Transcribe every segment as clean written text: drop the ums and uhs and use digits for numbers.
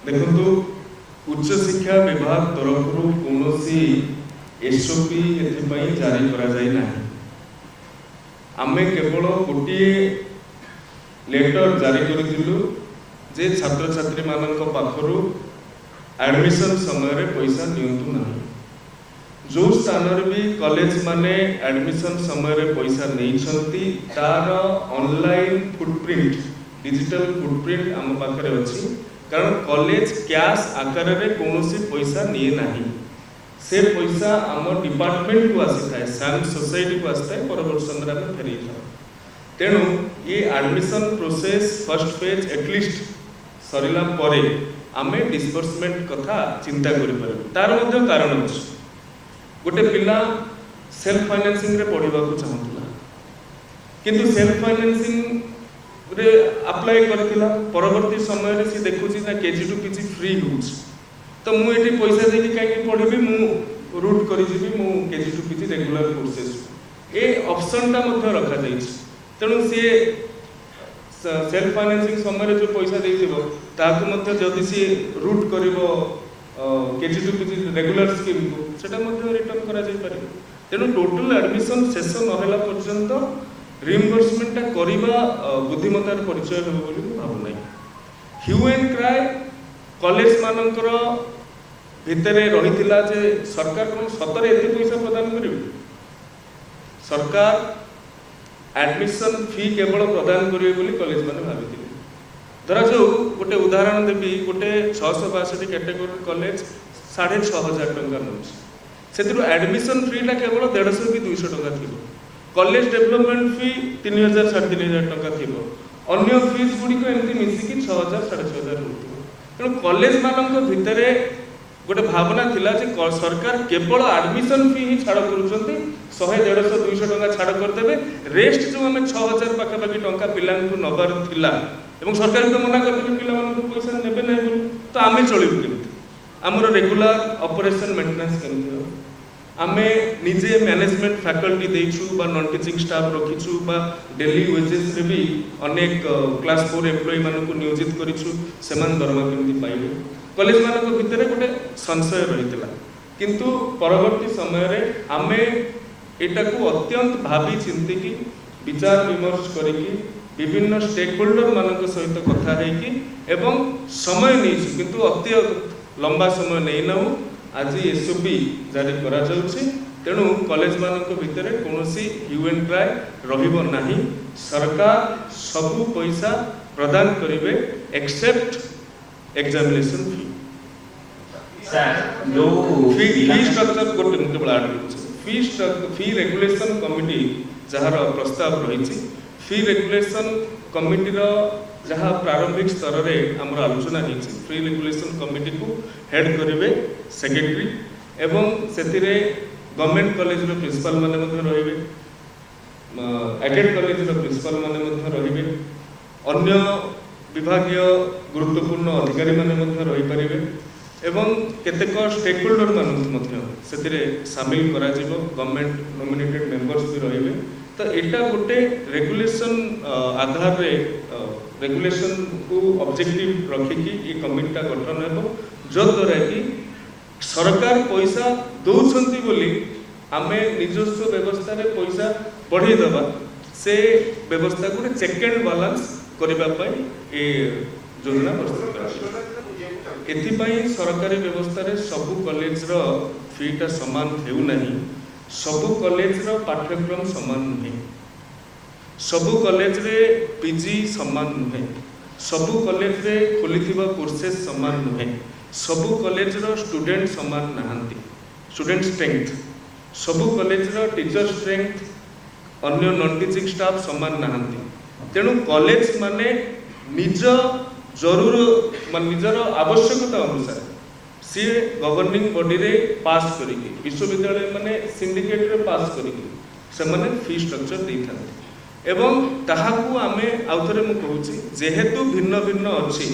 देखो उच्च शिक्षा विभाग तरफ कौन एसओपी एपाई जारी करा जाए ना। आमे केवल गोटे लेटर जारी करूँ जे छात्र छात्री मानक पाखरु एडमिशन समय पैसा नियंतु ना। जो स्थान भी कॉलेज माने एडमिशन समय पैसा नहीं तार ऑनलाइन फुटप्रिंट डिजिटल फुटप्रिंट आम पाखे अच्छी। कारण कॉलेज कैश आकार में कौन पैसा निए ना। से पैसा आम डिपार्टमेंट को आसी था सैम सोसाइटी को आसी था परवर्त समय में फेरी था। तेणु ये admission process first phase at least सरला परे आमे डिस्बर्समेंट कथा चिंता करि पारे। तार मध्य कारण अछि गोटे पिला सेल्फ फाइनेंसिंग रे पढ़िबा को चाहतला किंतु सेल्फ फाइनेंसिंग रे अप्लाई करथिला परवर्ती समय रे सी देखुची ना केजी टू पीजी फ्री होउछ। तो मु एठी पैसा देके काई पढ़िबी मु रूट करि जिबी मु KG to PG regular courses ए ऑप्शन ता मध्य रखा जाइछ। तेणु सी सेल्फ फाइनेंसिंग समय जो पैसा देथिबो ताकू मध्य जदि सी रूट करिवो KG to PG regular scheme को सेटा मध्य रिटर्न करा जाय पारे। तेणु टोटल एडमिशन शेष नहला पर्यंत रिइंबर्समेंट ता करिबा बुद्धिमतार परिचय हेबो बोली भाबु नै। ह्यू एंड क्राई कॉलेज मानकर भितरे रहिथिला जे सरकार कोन सतरे एते पैसा प्रदान करिवे। सरकार एडमिशन फी केवल प्रदान करिवे बोली कॉलेज माने भाबिथिले। धरा जो गोटे उदाहरण देबी गोटे 662 कैटेगरी कॉलेज 6500 टंका नउछ। सेतिरो एडमिशन फी टा केवल 150 कि 200 टंका थिबो। कॉलेज डेवलपमेंट फी 3000 3500 टंका थिबो। अन्य फीस गुडी को एमती मिसी कि 6000 6500 होथिबो। तेणु कॉलेज मानक भितरे गोटे भावना थिला जे सरकार केवल एडमिशन फी ही छाड़ करूछंती 100 150 200 टंका छाड़ कर देबे। रेस्ट जो हमें 6000 पाखा पाखी टंका पिलांकु नबार थिला एवं सरकार तो मना करथिले पिला मानकु पैसा नेबे नै बोली। तो आमे चलिबु केमति हमर रेगुलर ऑपरेशन मेंटेनेंस केमति हो। आमे निजे मैनेजमेंट फैकल्टी देइछु बा नॉन टीचिंग स्टाफ रखिछु बा डेली वेजेस रे भी अनेक क्लास 4 एम्प्लॉय मानकु नियोजित करिछु सेमान दरमा केमति पाइबे। कॉलेज मानक भितरे गोटे संशय रहितला किंतु परवर्ती समय रे आमे एटा को अत्यंत भाबी चिंती की विचार विमर्श करिकी विभिन्न स्टेक होल्डर मानक सहित कथा हेकी एवं समय नहीं किंतु अत्य लंबा समय नहीं ना आज एसओपी जारी करा जाउछि। तेणु कॉलेज मानक भितरे कोनोसी ह्यू एंड ट्राई रहिबो नाही। सरकार सबु पैसा प्रदान करिवे एक्सेप्ट एग्जामिनेशन फी। सर जो फी स्ट्रक्चर गोटे केवल ऐड फी रेगुलेशन कमिटी जहार प्रस्ताव रही फी रेगुलेशन कमिटी जहाँ प्रारंभिक स्तर में आम आलोचना होती फी रेगुलेशन कमिटी को हेड करेंगे सेक्रेटरी एवं से गवर्नमेंट कॉलेज प्रिंसिपल माने रे एडेड कॉलेज प्रिंसिपल माने रे अन्य विभागीय गुरुत्वपूर्ण अधिकारी माने रही पारे एवं केतेक स्टेक होल्डर मानक से सामिल करा जिवो गवर्नमेंट नॉमिनेटेड मेंबर्स भी रहिबे। तो एटा गोटे रेगुलेशन आधार रे रेगुलेशन को ऑब्जेक्टिव रखिकी ये कमिटीटा गठन हेबो जो द्वारा कि सरकार पैसा दौछंती बोली आमे निजस्व व्यवस्था रे पैसा बढ़ी दबा से व्यवस्था को चेक एंड बैलेंस करबा पई ए योजना प्रस्तुत करा। एथिपाई सरकारी व्यवस्था रे सबु कॉलेज रो फीटा समान हेउ नहीं। सबु कॉलेज रो पाठ्यक्रम समान नहीं। सबु कॉलेज रे पीजी समान नहीं। सबु कॉलेज रे खोलिथिबा कोर्सेस समान नहीं। सबु कॉलेज रो स्टूडेंट समान नहांती स्टूडेंट स्ट्रेंथ सबु कॉलेज रो टीचर स्ट्रेंथ अन्य नॉन टीचिंग स्टाफ समान नहांती। तेणु कॉलेज माने निज जरूर मान निजर आवश्यकता अनुसार सी गवर्निंग बॉडी रे पास करिके विश्वविद्यालय माने सिंडिकेट रे पास करिके से माने फी स्ट्रक्चर देथा एवं ताहाकू आमे आउथरे मु कहूची जेहेतु भिन्न भिन्न अछि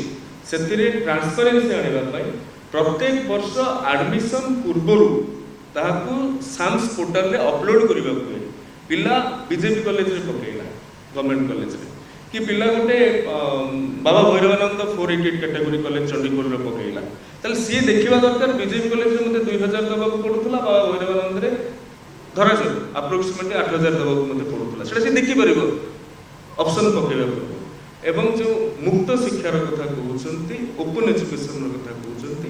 सेतिरे ट्रांसपेरेंसी आनिबा पई प्रत्येक वर्ष एडमिशन पूर्वरु ताहाकू साम्स पोर्टल रे अपलोड करिबा पई पिला बीजेपी कॉलेज रे पकेला गवर्नमेंट कॉलेज रे कि पिला गोटे बाबा भैरवानंद 488 कैटेगरी कॉलेज चंडीगढ़ रे पकेइला ताले सी देखिबा दरकार बीजेपी कॉलेज रे मते 2000 दबा पडुथला बाबा भैरवानंद रे धरा जो अप्रोक्सीमेटली 8000 दबा मते पडुथला सेटा सी देखि परिबो ऑप्शन पकेइबा परिबो एवं जो मुक्त शिक्षार कथा कहउछंती ओपन एजुकेशन र कथा कहउछंती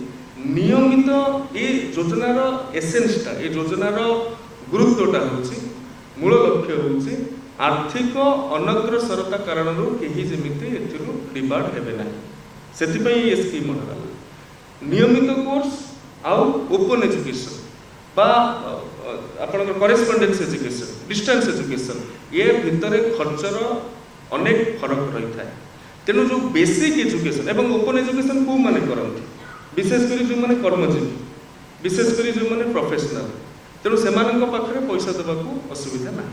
नियमित ए योजनार एसेंसटा ए योजनार गुरुत्वटा होछि मूल लक्ष्य होछि आर्थिक अनग्रसरता कारण कहीं जमी एथिरु डिबार्ड हेबे ना से ये स्कीम अणागला नियमित कोर्स आउ ओपन एजुकेशन बा आपन करेस्पोंडेंस एजुकेशन डिस्टेंस एजुकेशन ये भितर खर्चर अनेक फरक रही था तेणु जो बेसिक एजुकेशन एवं ओपन एजुकेशन को माने करती विशेषकर जो माने कर्मजीवी विशेषकर जो माने प्रोफेशनल तेणु से पाखे पैसा देवाक असुविधा ना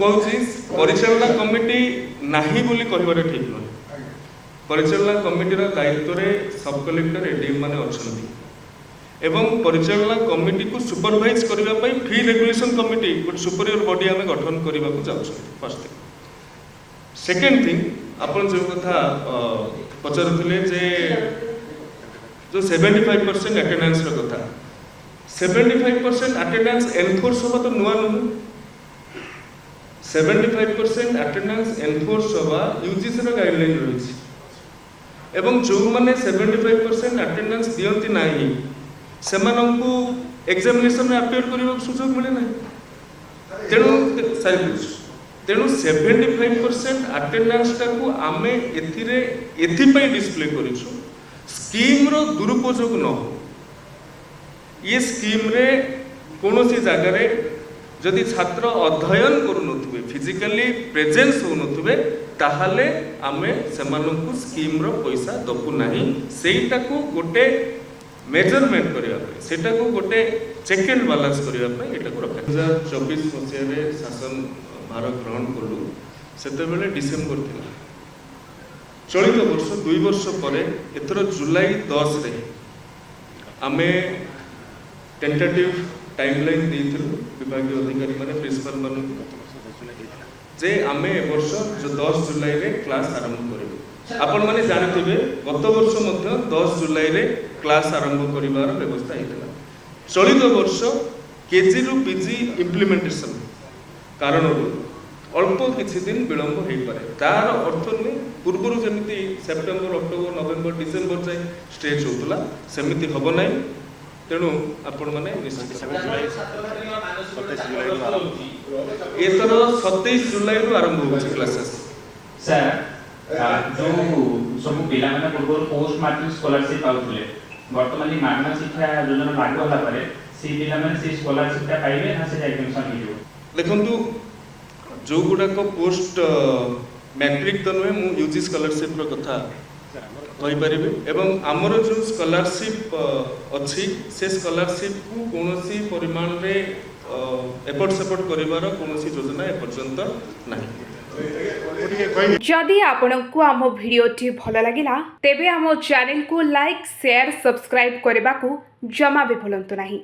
मुझे परिचालना कमिटी नाही बोली कहबार ठीक नुहे परिचालना कमिटीर दायित्व रे सब कलेक्टर एडीएम माने अछंती एवं परिचालना कमिटी को सुपरवाइज करबा पई फी रेगुलेशन कमिटी गोटे सुपीरियर बॉडी आमे गठन करबा को जाउछ फर्स्ट थिंग सेकंड थिंग आपण जो कथा पचारुथिले जे जो 75% अटेंडेंस रो कथा 75% अटेंडेंस एनफोर्स होबा तो नुआ नुह 75% अटेंडेंस एनफोर्स होबा यूजीसी रो गाइडलाइन रही एवं जो माने 75% अटेंडेंस दियंती नाही सेमानंकु एग्जामिनेशन में अपियर करबा सुযোগ मिले ना तेणु 75% अटेंडेंस टाकू आमे एथिरे डिस्प्ले करिछु स्कीम रो दुरुपयोग न हो ये स्कीम रे कोनोसी जगह रे जदि छात्र अध्ययन करूनथुबे फिजिकली प्रेजेंस होनथुबे ताहाले आमे सेमानंकु स्कीम रो पैसा दबु नाही सेटा को गोटे मेजरमेंट करिया पे सेटा को गोटे चेक एंड बैलेंस करिया पे एटा को रखा 2024 मसिया रे शासन भार ग्रहण कलु सेते बेले डिसेंबर थिला चलित वर्ष 2 वर्ष परे एथर जुलाई 10 रे आमे टेंटेटिव टाइमलाइन देइथिलु विभागीय अधिकारी माने प्रिंसिपल मानु जे आमे ए वर्ष जो 10 जुलाई रे क्लास आरंभ करिबु आपण माने जानिथिबे गत वर्ष मध्य 10 जुलाई रे क्लास आरंभ करिवार व्यवस्था हेतला चलित वर्ष केजी रु पीजी इंप्लीमेंटेशन कारण अल्प किछि दिन विलंब हो पारे तार अर्थ नहीं पूर्व जमी सेप्टेम्बर अक्टोबर नवेम्बर डिसेम्बर जाए स्टेज होता सेमती हम ना तेणु आपण मैंने एथर 27 जुलाई रु आरंभ हो क्लासेस सर जो सब पिला माने पूर्व पोस्ट मैट्रिक स्कॉलरशिप आउथले वर्तमान मागना शिक्षा योजना लागू होला पारे सी पिला माने सी स्कॉलरशिप ता पाइबे ना से एडमिशन हिजो देखंतु जो गुडा को पोस्ट मैट्रिक तो नुहे मु यूजी स्कॉलरशिप रो कथा कहि परिबे एवं हमर जो स्कॉलरशिप अछि से स्कॉलरशिप को कोनोसी परिमाण रे एफर्ट सपोर्ट करिवार कोनोसी योजना ए पर्यंत नाही जदि आपनकु आम भिडियोटी भल लागिला तेबे आम चैनल को लाइक शेयर सब्सक्राइब करने को जमा भी भूलंतु नहीं।